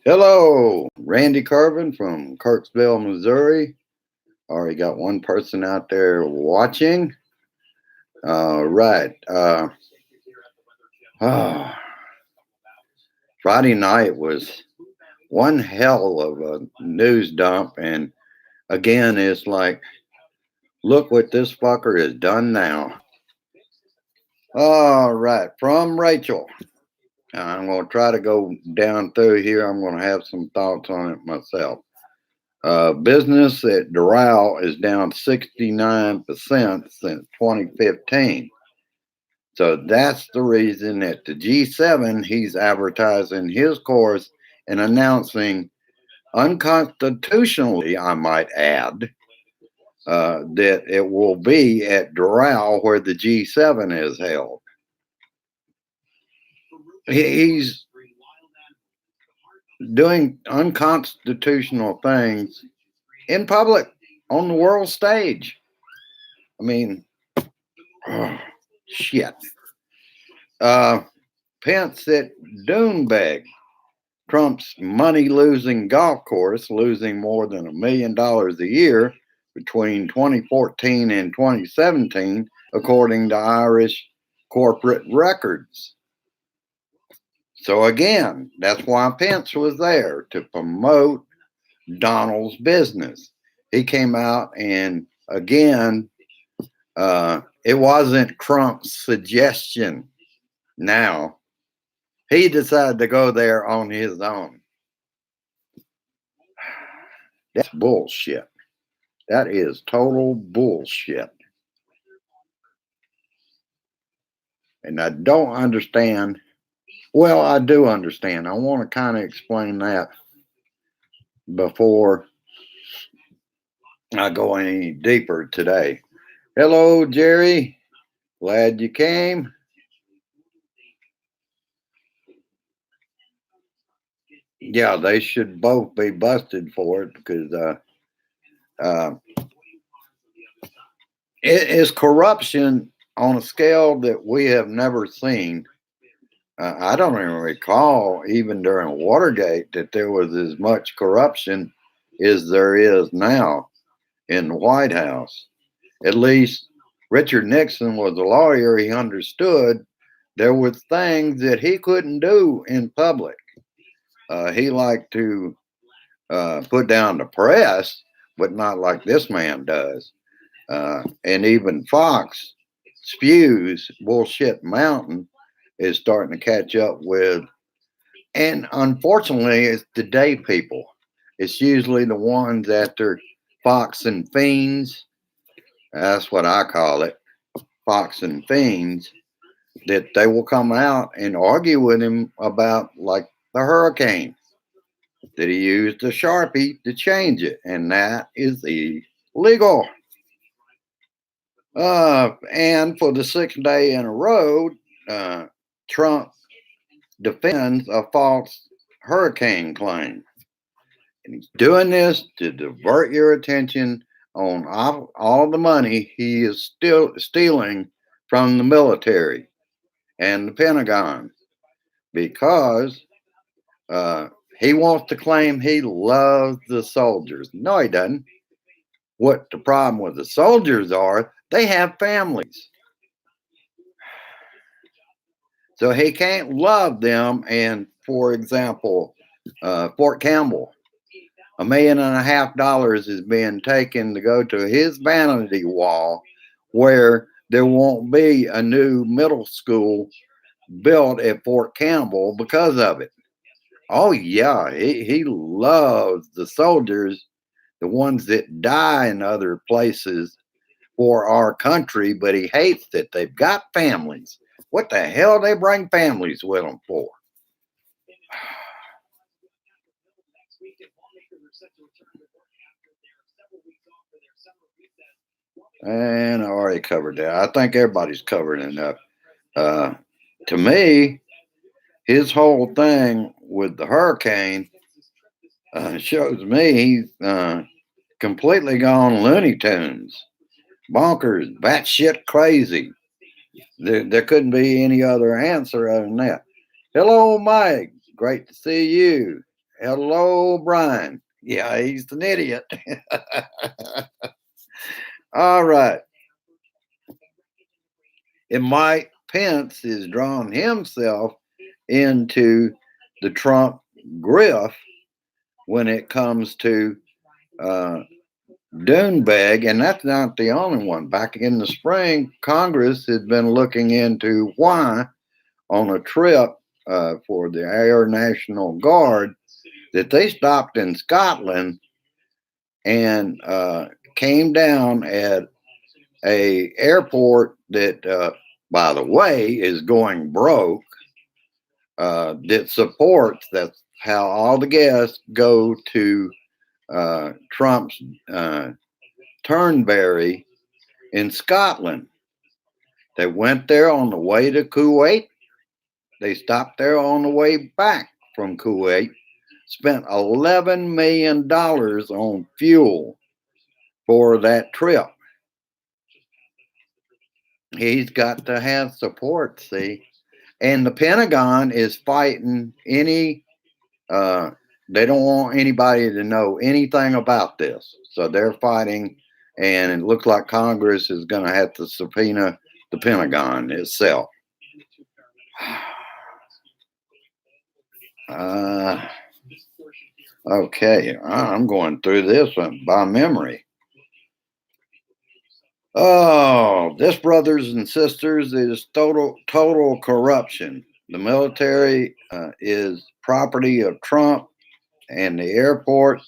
Hello, Randy Carvin from Kirksville, Missouri. Already got one person out there watching. Right. Ah, Friday night was one hell of a news dump. And again, it's like, look what this fucker has done now. All right. From Rachel. I'm going to try to go down through here. I'm going to have some thoughts on it myself. Business at Doral is down 69% since 2015. So that's the reason at the G7, he's advertising his course and announcing unconstitutionally, I might add, that it will be at Doral where the G7 is held. He's doing unconstitutional things in public on the world stage. I mean, oh, shit. Pence at Doonbeg, Trump's money losing golf course, losing more than $1 million a year between 2014 and 2017, according to Irish corporate records. So, again, that's why Pence was there to promote Donald's business. He came out and, again, it wasn't Trump's suggestion. Now, he decided to go there on his own. That's bullshit. That is total bullshit. And I don't understand. Well, I do understand. I want to kind of explain that before I go any deeper today. Hello, Jerry. Glad you came. Yeah, they should both be busted for it because it is corruption on a scale that we have never seen. I don't even recall, even during Watergate, that there was as much corruption as there is now in the White House. At least Richard Nixon was a lawyer. He understood there was things that he couldn't do in public. He liked to put down the press, but not like this man does. And even Fox spews bullshit mountain is starting to catch up with. And unfortunately, it's the day people. It's usually the ones after Fox and Fiends. That's what I call it, Fox and Fiends. That they will come out and argue with him about, like, the hurricane, that he used a Sharpie to change it, and that is illegal. And for the sixth day in a row, Trump defends a false hurricane claim. And he's doing this to divert your attention on all the money he is still stealing from the military and the Pentagon, because he wants to claim he loves the soldiers. No, he doesn't. What the problem with the soldiers are, they have families. So he can't love them. And for example, Fort Campbell, $1.5 million is being taken to go to his vanity wall, where there won't be a new middle school built at Fort Campbell because of it. Oh yeah, he loves the soldiers, the ones that die in other places for our country, but he hates that they've got families. What the hell they bring families with them for? And I already covered that. I think everybody's covered enough. To me, his whole thing with the hurricane shows me he's completely gone Looney Tunes, bonkers, batshit crazy. There couldn't be any other answer other than that. Hello, Mike. Great to see you. Hello, Brian. Yeah, he's an idiot. All right. And Mike Pence is drawing himself into the Trump grift when it comes to uh, Dunebag, and that's not the only one. Back in the spring, Congress has been looking into why, on a trip for the Air National Guard, that they stopped in Scotland and came down at a airport that, by the way, is going broke. That supports that's how all the guests go to Trump's Turnberry in Scotland. They went there on the way to Kuwait. They stopped there on the way back from Kuwait. Spent $11 million on fuel for that trip. He's got to have support, see. And the Pentagon is fighting any, they don't want anybody to know anything about this. So they're fighting, and it looks like Congress is going to have to subpoena the Pentagon itself. Okay, I'm going through this one by memory. Oh, this, brothers and sisters, is total corruption. The military is property of Trump, and the airport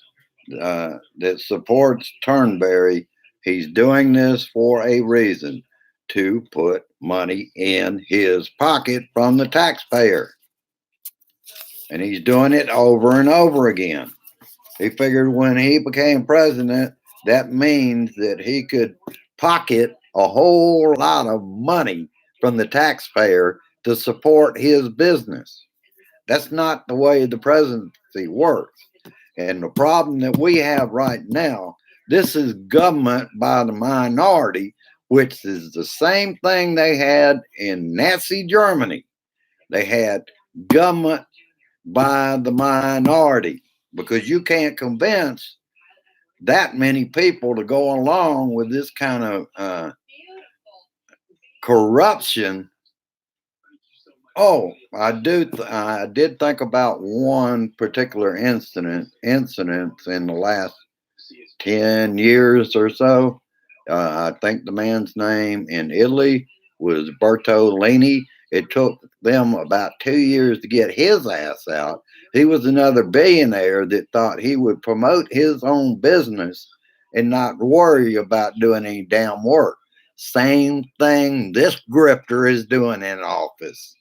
that supports Turnberry, he's doing this for a reason, to put money in his pocket from the taxpayer. And he's doing it over and over again. He figured when he became president, that means that he could pocket a whole lot of money from the taxpayer to support his business. That's not the way the presidency works. And the problem that we have right now, this is government by the minority, which is the same thing they had in Nazi Germany. They had government by the minority, because you can't convince that many people to go along with this kind of corruption. Oh, I did think about one particular incident in the last 10 years or so. I think the man's name in Italy was Bertolini. It took them about 2 years to get his ass out. He was another billionaire that thought he would promote his own business and not worry about doing any damn work. Same thing this grifter is doing in office.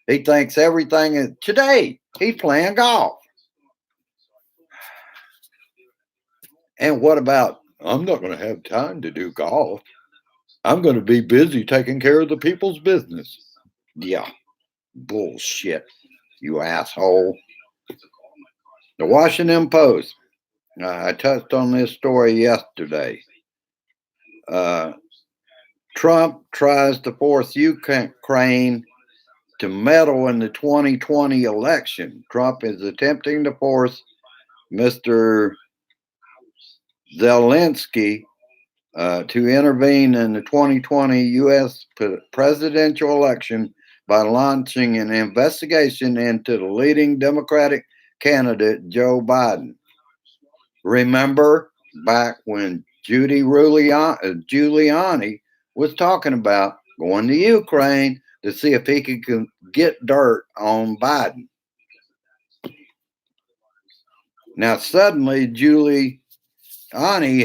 He thinks everything is today. He's playing golf. And what about, I'm not going to have time to do golf. I'm going to be busy taking care of the people's business. Yeah, bullshit, you asshole. The Washington Post. I touched on this story yesterday. Trump tries to force Ukraine to meddle in the 2020 election. Trump is attempting to force Mr. Szalinski to intervene in the 2020 U.S. presidential election by launching an investigation into the leading Democratic candidate, Joe Biden. Remember back when Giuliani was talking about going to Ukraine to see if he could get dirt on Biden. Now, suddenly, Giuliani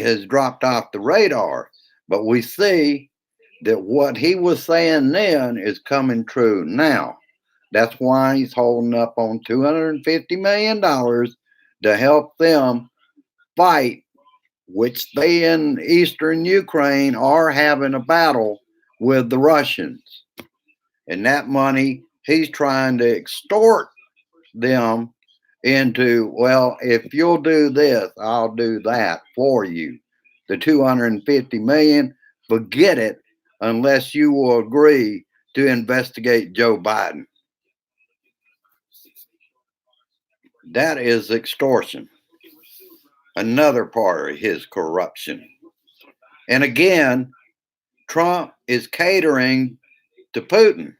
has dropped off the radar, but we see that what he was saying then is coming true now. That's why he's holding up on $250 million to help them fight, which they in eastern Ukraine are having a battle with the Russians. And that money, he's trying to extort them into, well, if you'll do this, I'll do that for you. The $250 million, forget it unless you will agree to investigate Joe Biden. That is extortion, another part of his corruption. And again, Trump is catering to Putin.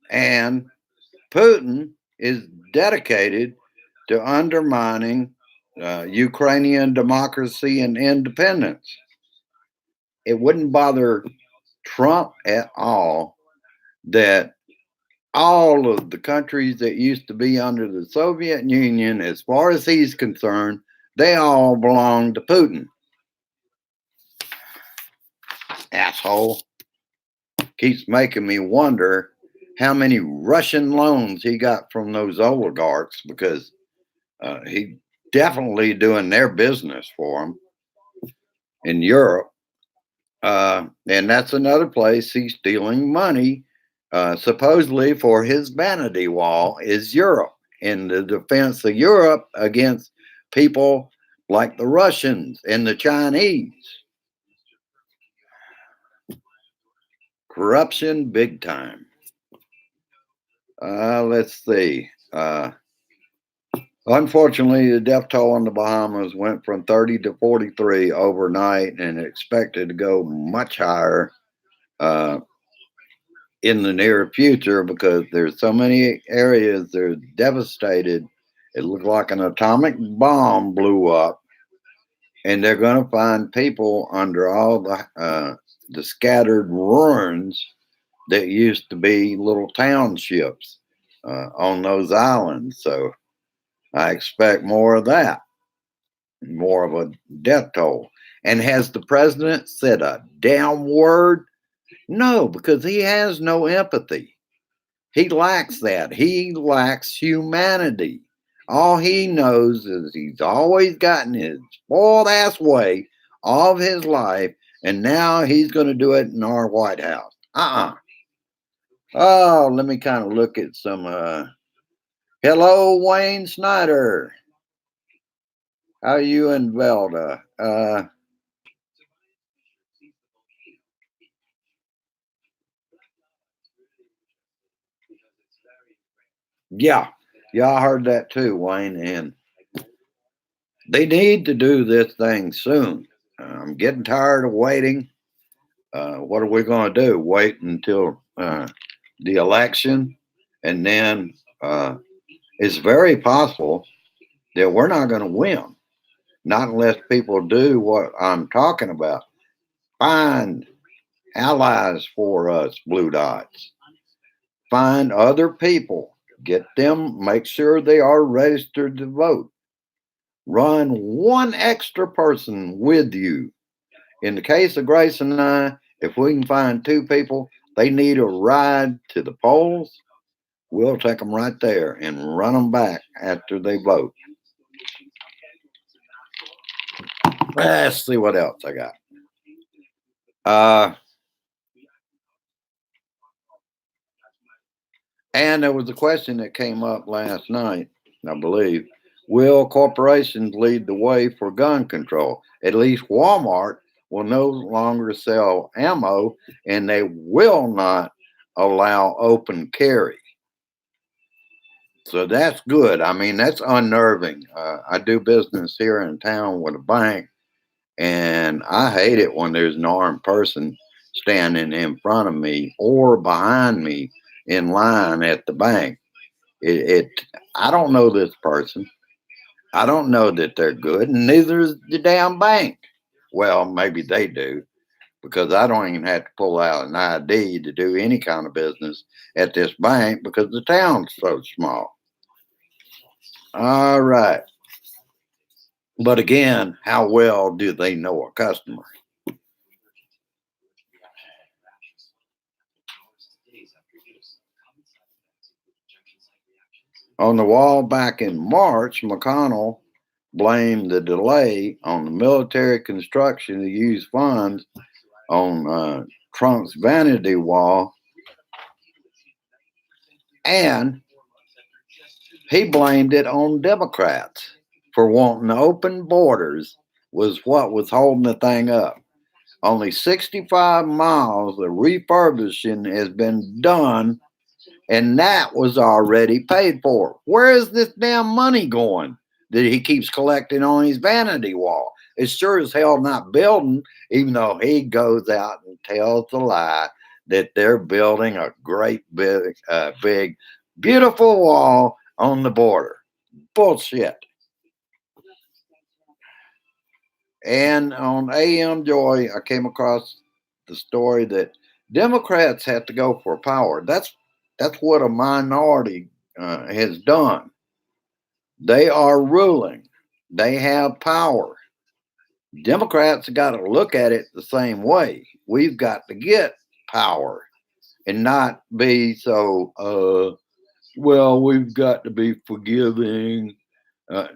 And Putin is dedicated to undermining Ukrainian democracy and independence. It wouldn't bother Trump at all that all of the countries that used to be under the Soviet Union, as far as he's concerned, they all belong to Putin. Asshole. Keeps making me wonder how many Russian loans he got from those oligarchs, because he definitely doing their business for him in Europe. And that's another place he's stealing money, supposedly for his vanity wall, is Europe, in the defense of Europe against people like the Russians and the Chinese. Corruption big time. Let's see. Unfortunately, the death toll in the Bahamas went from 30 to 43 overnight, and expected to go much higher in the near future, because there's so many areas that are devastated. It looked like an atomic bomb blew up, and they're going to find people under all the scattered ruins that used to be little townships on those islands. So I expect more of that, more of a death toll. And has the president said a damn word? No, because he has no empathy. He lacks that. He lacks humanity. All he knows is he's always gotten his spoiled ass way all of his life, and now he's going to do it in our White House. Oh, let me kind of look at some. Hello, Wayne Snyder. How are you in Velda? Yeah, I heard that too, Wayne. And they need to do this thing soon. I'm getting tired of waiting. What are we going to do? Wait until the election, and then it's very possible that we're not going to win, not unless people do what I'm talking about. Find allies for us, Blue Dots. Find other people. Get them, make sure they are registered to vote. Run one extra person with you. In the case of Grace and I, if we can find two people, they need a ride to the polls, we'll take them right there and run them back after they vote. Let's see what else I got. And there was a question that came up last night, I believe. Will corporations lead the way for gun control? At least Walmart will no longer sell ammo, and they will not allow open carry. So that's good. I mean, that's unnerving. I do business here in town with a bank, and I hate it when there's an armed person standing in front of me or behind me in line at the bank. It I don't know this person. I don't know that they're good, and neither is the damn bank. Well, maybe they do, because I don't even have to pull out an ID to do any kind of business at this bank because the town's so small. All right. But again, how well do they know a customer? On the wall back in March, McConnell blamed the delay on the military construction to use funds on Trump's vanity wall, and he blamed it on Democrats for wanting open borders, was what was holding the thing up. Only 65 miles of refurbishing has been done And that was already paid for. Where is this damn money going that he keeps collecting on his vanity wall? It's sure as hell not building, even though he goes out and tells the lie that they're building a great big, beautiful wall on the border. Bullshit. And on AM Joy, I came across the story that Democrats have to go for power. That's what a minority has done. They are ruling. They have power. Democrats got to look at it the same way. We've got to get power and not be so, well, we've got to be forgiving. Uh,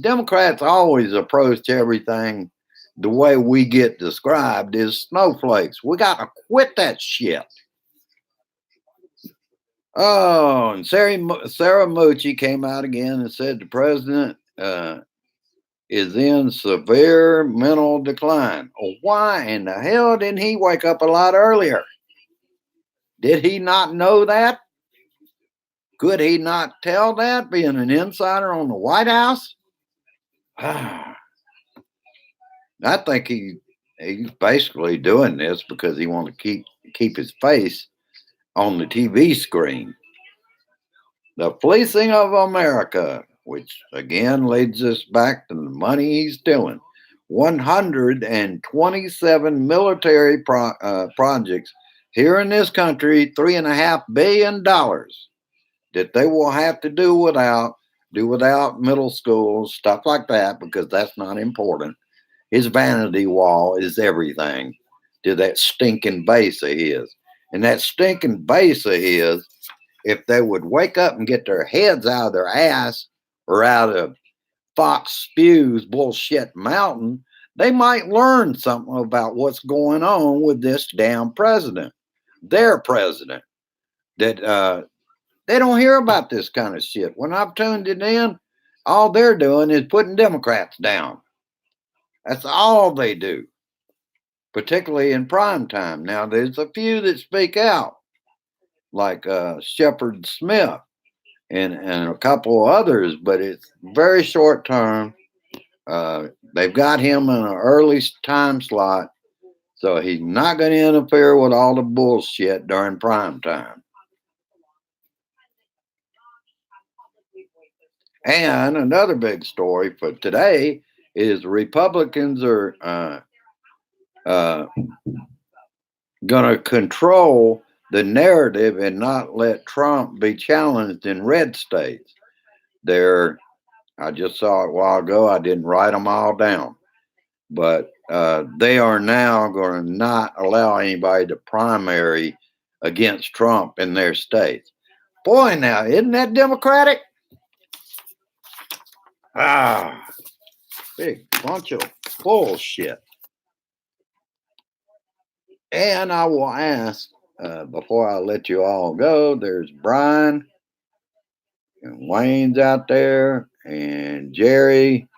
Democrats always approach everything the way we get described as snowflakes. We got to quit that shit. Oh, and Sarah Mucci came out again and said the president is in severe mental decline. Oh, why in the hell didn't he wake up a lot earlier? Did he not know that? Could he not tell that, being an insider on the White House? I think he's basically doing this because he wants to keep his face on the TV screen. The fleecing of America, which again leads us back to the money he's doing. 127 military projects here in this country, $3.5 billion that they will have to do without middle schools, stuff like that, because that's not important. His vanity wall is everything to that stinking base of his. And that stinking base of his, if they would wake up and get their heads out of their ass or out of Fox Spew's bullshit mountain, they might learn something about what's going on with this damn president, their president. That they don't hear about this kind of shit. When I've tuned it in, all they're doing is putting Democrats down. That's all they do, particularly in prime time. Now, there's a few that speak out, like Shepard Smith and a couple of others, but it's very short term. They've got him in an early time slot, so he's not going to interfere with all the bullshit during prime time. And another big story for today is Republicans are going to control the narrative and not let Trump be challenged in red states. I just saw it a while ago. I didn't write them all down, but they are now going to not allow anybody to primary against Trump in their states. Boy, now, isn't that Democratic? Big bunch of bullshit. And I will ask, before I let you all go, there's Brian and Wayne's out there and Jerry.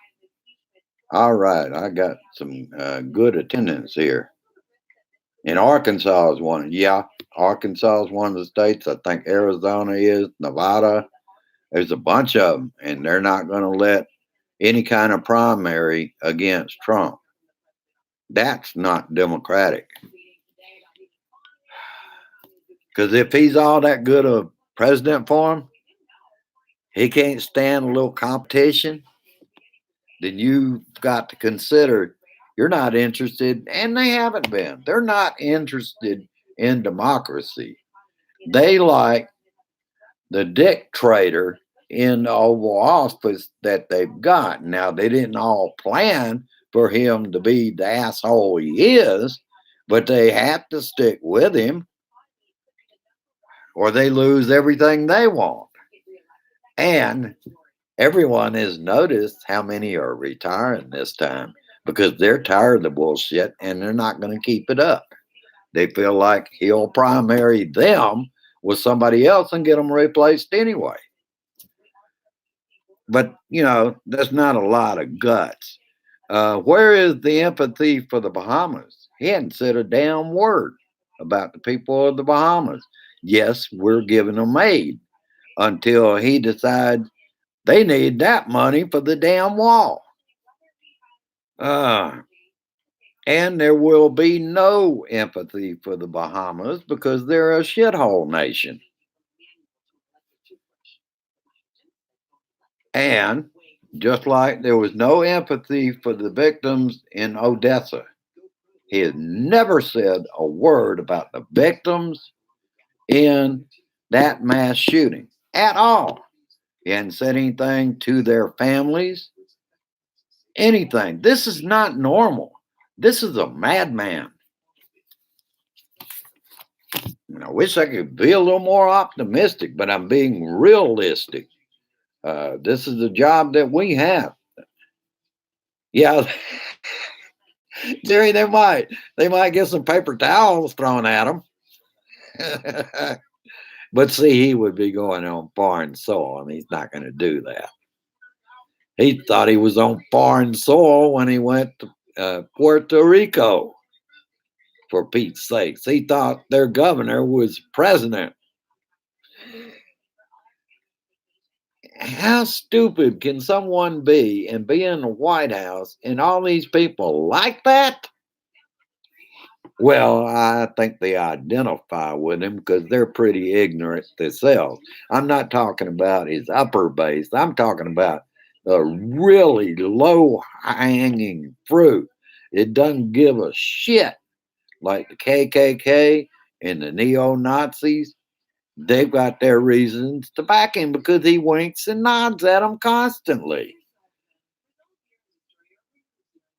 All right, I got some good attendance here. And Arkansas is one. Yeah, Arkansas is one of the states. I think Arizona is, Nevada. There's a bunch of them, and they're not going to let any kind of primary against Trump. That's not democratic. Because if he's all that good a president for him, he can't stand a little competition, then you've got to consider you're not interested, and they haven't been. They're not interested in democracy. They like the dictator in the Oval Office that they've got. Now, they didn't all plan for him to be the asshole he is, but they have to stick with him or they lose everything they want. And everyone has noticed how many are retiring this time because they're tired of the bullshit and they're not going to keep it up. They feel like he'll primary them with somebody else and get them replaced anyway. But, that's not a lot of guts. Where is the empathy for the Bahamas? He hadn't said a damn word. about the people of the Bahamas. Yes, we're giving them aid until he decides they need that money for the damn wall. Uh, and there will be no empathy for the Bahamas because they're a shithole nation. And just like there was no empathy for the victims in Odessa, he has never said a word about the victims in that mass shooting at all. He hadn't said anything to their families, anything. This is not normal. This is a madman. I wish I could be a little more optimistic, but I'm being realistic. This is the job that we have. Yeah, Jerry, they might get some paper towels thrown at them. But see, he would be going on foreign soil, and he's not going to do that. He thought he was on foreign soil when he went to Puerto Rico, for Pete's sakes. He thought their governor was president. How stupid can someone be and be in the White House and all these people like that? Well, I think they identify with him because they're pretty ignorant themselves. I'm not talking about his upper base. I'm talking about the really low hanging fruit. It doesn't give a shit like the KKK and the neo Nazis. They've got their reasons to back him because he winks and nods at them constantly.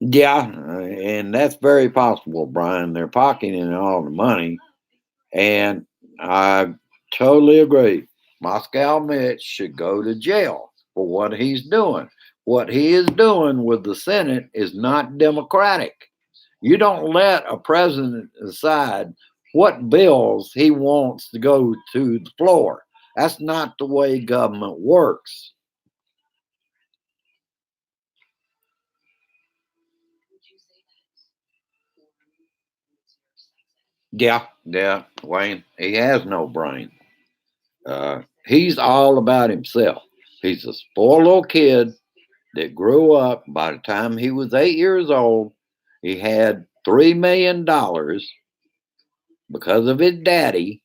Yeah, and that's very possible, Brian. They're pocketing all the money. And I totally agree. Moscow Mitch should go to jail for what he's doing. What he is doing with the Senate is not democratic. You don't let a president decide what bills he wants to go to the floor. That's not the way government works. Yeah, Wayne. He has no brain. He's all about himself. He's a spoiled little kid that grew up. By the time he was 8 years old, he had $3 million because of his daddy.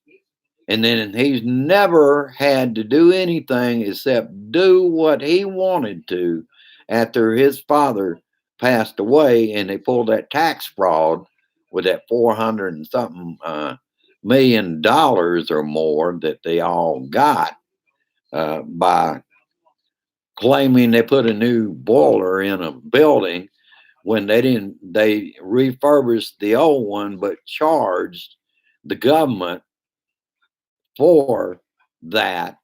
And then he's never had to do anything except do what he wanted to after his father passed away and they pulled that tax fraud with that 400 and something $1 million or more that they all got by claiming they put a new boiler in a building when they didn't. They refurbished the old one but charged the government for that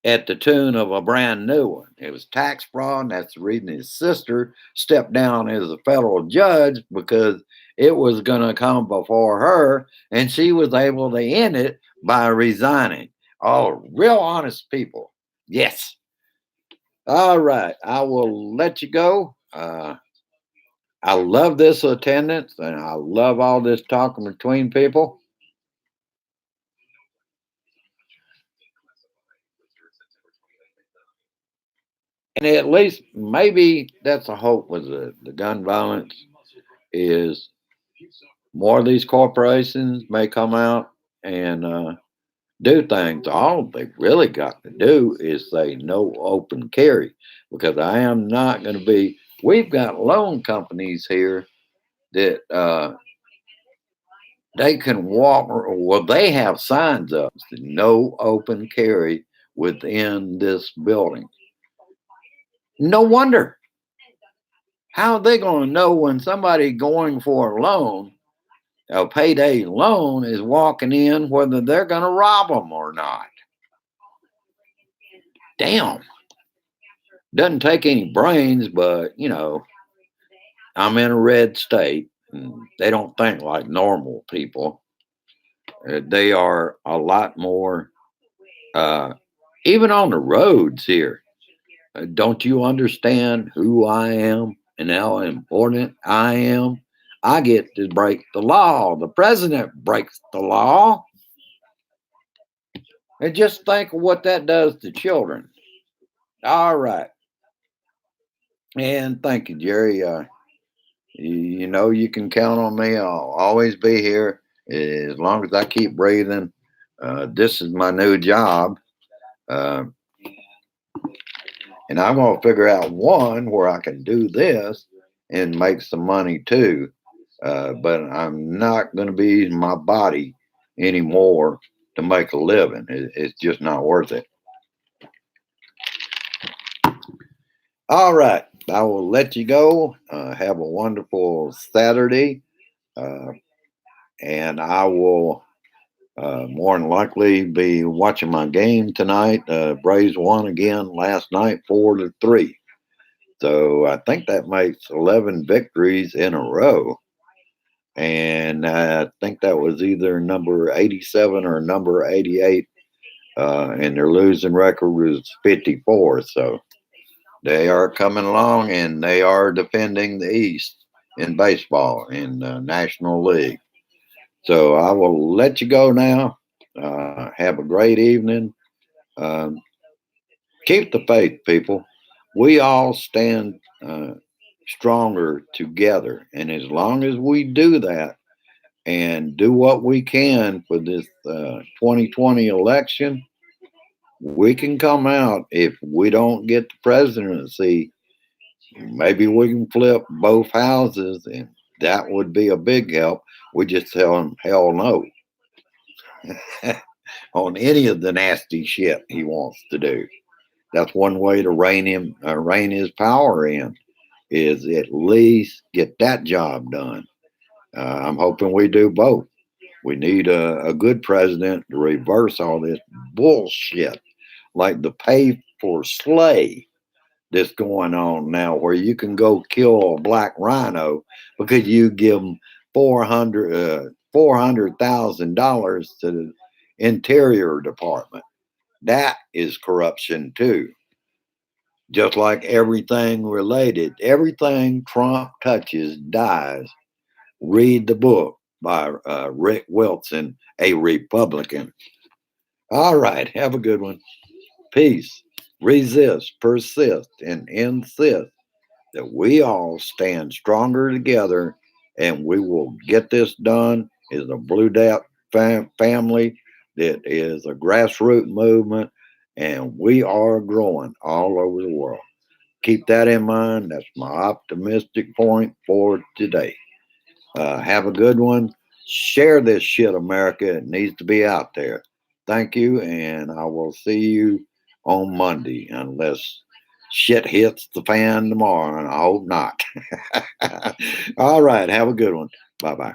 at the tune of a brand new one. It was tax fraud. That's the reason his sister stepped down as a federal judge because it was going to come before her, and she was able to end it by resigning. All real honest people. Yes. All right. I will let you go. I love this attendance and I love all this talking between people. And at least maybe that's a hope with the gun violence is more of these corporations may come out and do things. All they really got to do is say no open carry because I am not going to be. We've got loan companies here that they can walk. Well, they have signs up no open carry within this building. No wonder. How are they going to know when somebody going for a payday loan, is walking in whether they're going to rob them or not? Damn. Doesn't take any brains, but I'm in a red state. And they don't think like normal people. They are a lot more, uh, even on the roads here. Don't you understand who I am and how important I am? I get to break the law. The president breaks the law. And just think of what that does to children. All right. And thank you, Jerry. You know, you can count on me. I'll always be here as long as I keep breathing. This is my new job. Uh, and I'm going to figure out one where I can do this and make some money too. But I'm not going to be using my body anymore to make a living. It's just not worth it. All right. I will let you go. Have a wonderful Saturday. Uh, and I will more than likely be watching my game tonight. Braves won again last night, 4-3. So I think that makes 11 victories in a row. And I think that was either number 87 or number 88. And their losing record was 54. So they are coming along and they are defending the East in baseball in the National League. So I will let you go now. Have a great evening. Um, Keep the faith, people. We all stand stronger together. And as long as we do that and do what we can for this 2020 election, we can come out. If we don't get the presidency, maybe we can flip both houses, and that would be a big help. We just tell him hell no on any of the nasty shit he wants to do. That's one way to rein his power in, is at least get that job done. I'm hoping we do both. We need a good president to reverse all this bullshit, like the pay for slay that's going on now, where you can go kill a black rhino because you give them $400,000 to the Interior Department. That is corruption too. Just like everything related, everything Trump touches dies. Read the book by Rick Wilson, a Republican. All right, have a good one. Peace. Resist, persist, and insist that we all stand stronger together and we will get this done as a Blue Dot family that is a grassroots movement, and we are growing all over the world. Keep that in mind. That's my optimistic point for today. Have a good one. Share this shit, America. It needs to be out there. Thank you, and I will see you on Monday, unless shit hits the fan tomorrow, and I hope not. All right. Have a good one. Bye bye.